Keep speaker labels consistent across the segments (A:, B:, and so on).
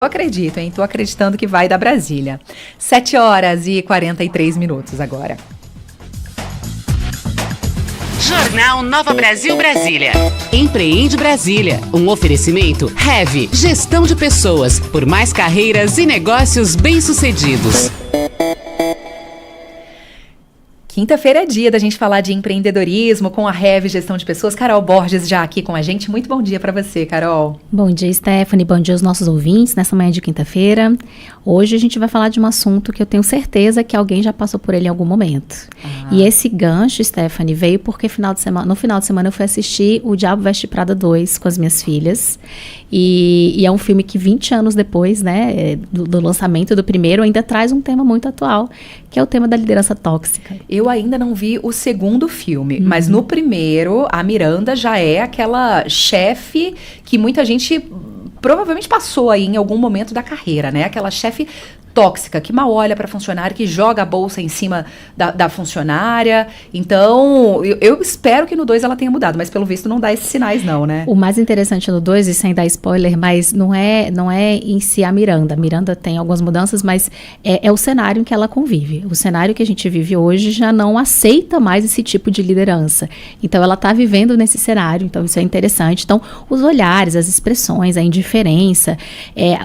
A: Eu acredito, hein? Tô acreditando que vai da Brasília. 7h43 agora.
B: Jornal Nova Brasil Brasília. Empreende Brasília. Um oferecimento Heavy, gestão de pessoas, por mais carreiras e negócios bem-sucedidos.
A: Quinta-feira é dia da gente falar de empreendedorismo com a Heavy Gestão de Pessoas. Carol Borges já aqui com a gente. Muito bom dia para você, Carol.
C: Bom dia, Stephanie. Bom dia aos nossos ouvintes nessa manhã de quinta-feira. Hoje a gente vai falar de um assunto que eu tenho certeza que alguém já passou por ele em algum momento. E esse gancho, Stephanie, veio porque no final de semana eu fui assistir O Diabo Veste Prada 2 com as minhas filhas. E é um filme que 20 anos depois, né, do lançamento do primeiro, ainda traz um tema muito atual, que é o tema da liderança tóxica.
A: Eu ainda não vi o segundo filme, mas no primeiro, a Miranda já é aquela chefe que muita gente provavelmente passou aí em algum momento da carreira, né? Aquela chefe tóxica, que mal olha para funcionária, que joga a bolsa em cima da funcionária. Então, eu espero que no 2 ela tenha mudado, mas pelo visto não dá esses sinais não, né?
C: O mais interessante no 2, e sem dar spoiler, mas não é em si a Miranda. A Miranda tem algumas mudanças, mas é o cenário em que ela convive. O cenário que a gente vive hoje já não aceita mais esse tipo de liderança. Então, ela está vivendo nesse cenário, então isso é interessante. Então, os olhares, as expressões, a indiferença,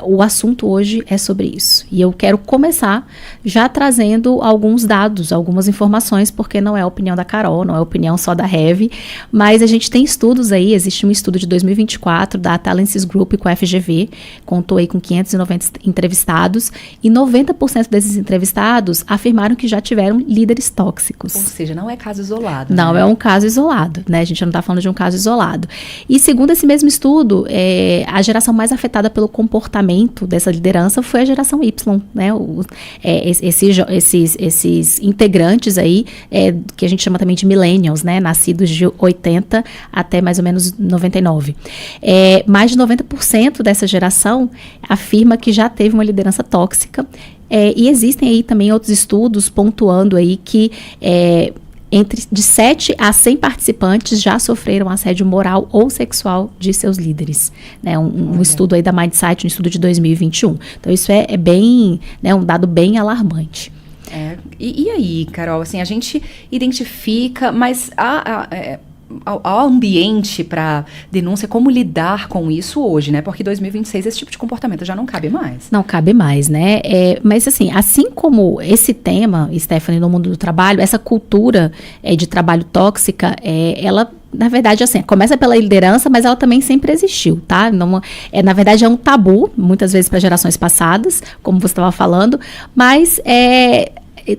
C: o assunto hoje é sobre isso. E eu quero começar já trazendo alguns dados, algumas informações, porque não é a opinião da Carol, não é a opinião só da Heavy, mas a gente tem estudos aí, existe um estudo de 2024 da Talences Group com a FGV, contou aí com 590 entrevistados, e 90% desses entrevistados afirmaram que já tiveram líderes tóxicos.
A: Ou seja, não é caso isolado.
C: Não, né? É um caso isolado, né? A gente não está falando de um caso isolado. E segundo esse mesmo estudo, a geração mais afetada pelo comportamento dessa liderança foi a geração Y, né? Esses integrantes aí, que a gente chama também de millennials, né? Nascidos de 80 até mais ou menos 99. Mais de 90% dessa geração afirma que já teve uma liderança tóxica, e existem aí também outros estudos pontuando aí que de 7 a 100 participantes já sofreram assédio moral ou sexual de seus líderes. Né? Um estudo aí da Mindsight, um estudo de 2021. Então, isso é bem, né, um dado bem alarmante.
A: E aí, Carol, assim, a gente identifica, mas ao ambiente para denúncia, como lidar com isso hoje, né? Porque em 2026 esse tipo de comportamento já não cabe mais.
C: Não cabe mais, né? Mas assim como esse tema, Stephanie, no mundo do trabalho, essa cultura de trabalho tóxica, ela, na verdade, assim, começa pela liderança, mas ela também sempre existiu, tá? Não, na verdade, é um tabu, muitas vezes para gerações passadas, como você estava falando, mas não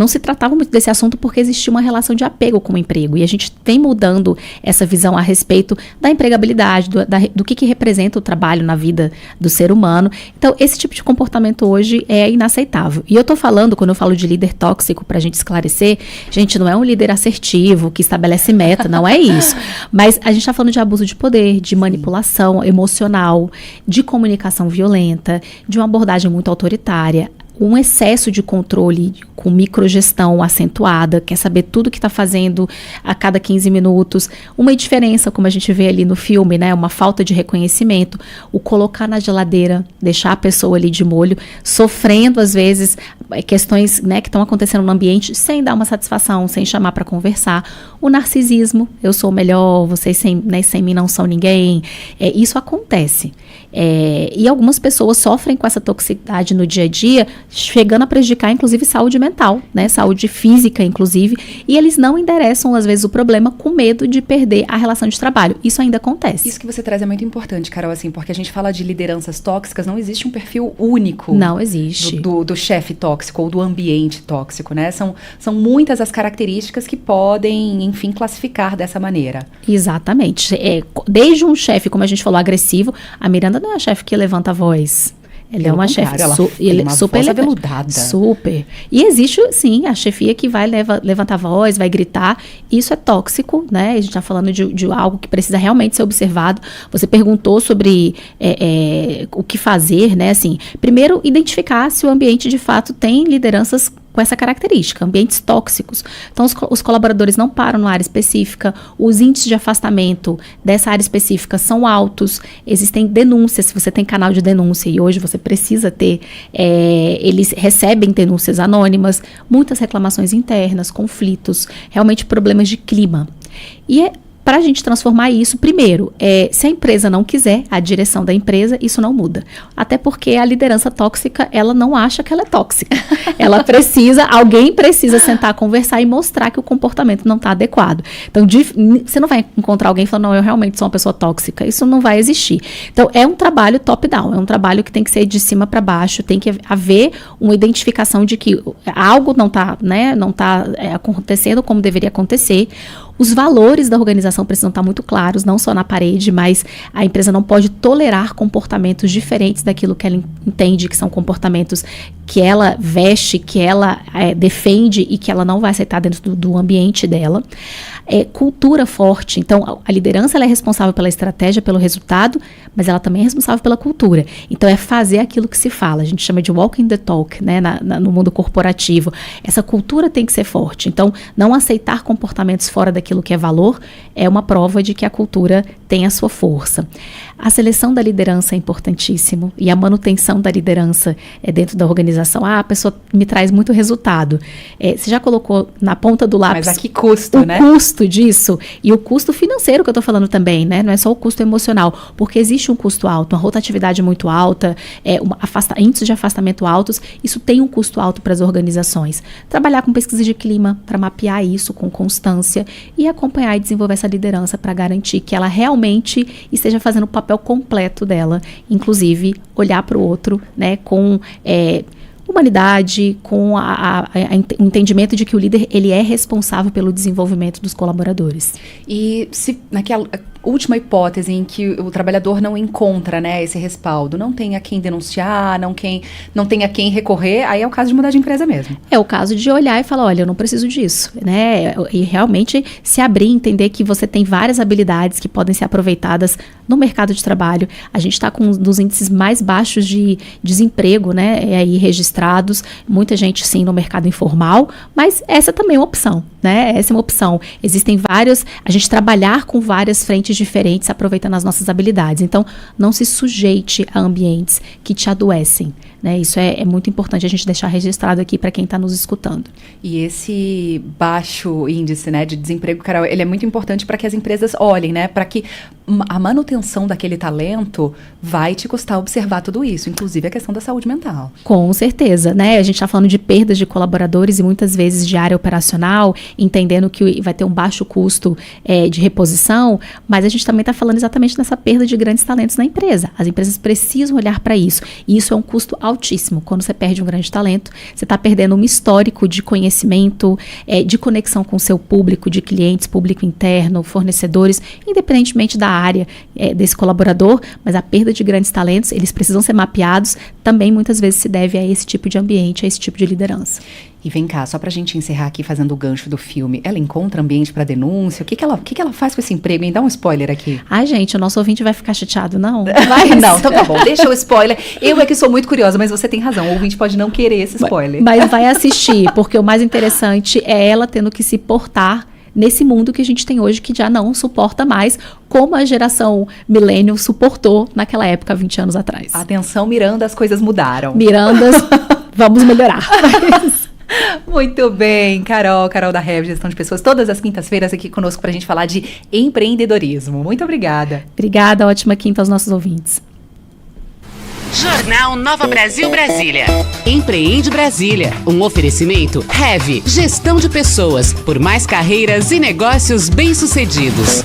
C: se tratava muito desse assunto porque existia uma relação de apego com o emprego, e a gente vem mudando essa visão a respeito da empregabilidade, do que representa o trabalho na vida do ser humano. Então, esse tipo de comportamento hoje é inaceitável. E eu tô falando, quando eu falo de líder tóxico, pra gente esclarecer, gente, não é um líder assertivo que estabelece meta, não é isso. Mas a gente tá falando de abuso de poder, de manipulação emocional, de comunicação violenta, de uma abordagem muito autoritária, um excesso de controle com microgestão acentuada, quer saber tudo que está fazendo a cada 15 minutos, uma indiferença, como a gente vê ali no filme, né, uma falta de reconhecimento, o colocar na geladeira, deixar a pessoa ali de molho, sofrendo às vezes questões, né, que estão acontecendo no ambiente, sem dar uma satisfação, sem chamar para conversar, o narcisismo, eu sou o melhor, vocês sem mim não são ninguém, isso acontece. E algumas pessoas sofrem com essa toxicidade no dia a dia, chegando a prejudicar, inclusive, saúde mental, né? Saúde física, inclusive, e eles não endereçam, às vezes, o problema com medo de perder a relação de trabalho. Isso ainda acontece.
A: Isso que você traz é muito importante, Carol, assim, porque a gente fala de lideranças tóxicas, não existe um perfil único.
C: Não existe.
A: Do chefe tóxico ou do ambiente tóxico, né? São muitas as características que podem, enfim, classificar dessa maneira.
C: Exatamente. Desde um chefe, como a gente falou, agressivo, a Miranda não é a chefe que levanta a voz. Ela é uma chefe super
A: aveludada.
C: Super. E existe, sim, a chefia que vai levantar a voz, vai gritar. Isso é tóxico, né? A gente está falando de algo que precisa realmente ser observado. Você perguntou sobre o que fazer, né? Assim, primeiro, identificar se o ambiente, de fato, tem lideranças com essa característica, ambientes tóxicos. Então, os colaboradores não param numa área específica, os índices de afastamento dessa área específica são altos, existem denúncias, se você tem canal de denúncia, e hoje você precisa ter, eles recebem denúncias anônimas, muitas reclamações internas, conflitos, realmente problemas de clima. E para a gente transformar isso, primeiro, se a empresa não quiser, a direção da empresa, isso não muda. Até porque a liderança tóxica, ela não acha que ela é tóxica. Alguém precisa sentar, conversar e mostrar que o comportamento não está adequado. Então, você não vai encontrar alguém falando, não, eu realmente sou uma pessoa tóxica. Isso não vai existir. Então, é um trabalho top-down, é um trabalho que tem que ser de cima para baixo, tem que haver uma identificação de que algo não está, acontecendo como deveria acontecer. Os valores da organização precisam estar muito claros, não só na parede, mas a empresa não pode tolerar comportamentos diferentes daquilo que ela entende que são comportamentos que ela veste, que ela defende e que ela não vai aceitar dentro do ambiente dela. Cultura forte. Então, a liderança ela é responsável pela estratégia, pelo resultado, mas ela também é responsável pela cultura. Então, é fazer aquilo que se fala. A gente chama de walking the talk, né, no mundo corporativo. Essa cultura tem que ser forte. Então, não aceitar comportamentos fora daquilo que é valor é uma prova de que a cultura tem a sua força. A seleção da liderança é importantíssimo e a manutenção da liderança dentro da organização. A pessoa me traz muito resultado. Você já colocou na ponta do lápis...
A: Mas a que custo, né?
C: O custo disso e o custo financeiro que eu estou falando também, né? Não é só o custo emocional, porque existe um custo alto, uma rotatividade muito alta, índices de afastamento altos, isso tem um custo alto para as organizações. Trabalhar com pesquisa de clima para mapear isso com constância e acompanhar e desenvolver essa liderança para garantir que ela realmente esteja fazendo o papel completo dela, inclusive olhar para o outro, né, com humanidade, com o entendimento de que o líder ele é responsável pelo desenvolvimento dos colaboradores.
A: E se naquela última hipótese em que o trabalhador não encontra, né, esse respaldo, não tem a quem denunciar, não tem a quem recorrer, aí é o caso de mudar de empresa mesmo.
C: É o caso de olhar e falar, olha, eu não preciso disso, né, e realmente se abrir, entender que você tem várias habilidades que podem ser aproveitadas no mercado de trabalho. A gente está com um dos índices mais baixos de desemprego, né, aí registrados, muita gente sim no mercado informal, mas essa também é uma opção, né, essa é uma opção. Existem a gente trabalhar com várias frentes diferentes, aproveitando as nossas habilidades. Então, não se sujeite a ambientes que te adoecem, né? Isso é muito importante a gente deixar registrado aqui para quem está nos escutando.
A: E esse baixo índice, né, de desemprego, Carol, ele é muito importante para que as empresas olhem, né, para que a manutenção daquele talento vai te custar observar tudo isso, inclusive a questão da saúde mental.
C: Com certeza, né? A gente está falando de perdas de colaboradores e muitas vezes de área operacional, entendendo que vai ter um baixo custo de reposição, mas a gente também está falando exatamente dessa perda de grandes talentos na empresa. As empresas precisam olhar para isso. E isso é um custo altíssimo. Quando você perde um grande talento, você está perdendo um histórico de conhecimento, de conexão com o seu público, de clientes, público interno, fornecedores, independentemente da área desse colaborador, mas a perda de grandes talentos, eles precisam ser mapeados, também muitas vezes se deve a esse tipo de ambiente, a esse tipo de liderança.
A: E vem cá, só pra gente encerrar aqui fazendo o gancho do filme, ela encontra ambiente pra denúncia? O que ela faz com esse emprego, hein? Dá um spoiler aqui.
C: Ai, gente, o nosso ouvinte vai ficar chateado, não?
A: Não, então tá bom, deixa o spoiler. Eu é que sou muito curiosa, mas você tem razão, o ouvinte pode não querer esse spoiler.
C: Mas vai assistir, porque o mais interessante é ela tendo que se portar nesse mundo que a gente tem hoje, que já não suporta mais, como a geração millennial suportou naquela época, 20 anos atrás.
A: Atenção, Miranda, as coisas mudaram.
C: Mirandas, vamos melhorar.
A: Muito bem, Carol da Hev, Gestão de Pessoas, todas as quintas-feiras aqui conosco pra gente falar de empreendedorismo. Muito obrigada.
C: Obrigada, ótima quinta aos nossos ouvintes.
B: Jornal Nova Brasil Brasília. Empreende Brasília. Um oferecimento Hev, Gestão de Pessoas, por mais carreiras e negócios bem-sucedidos.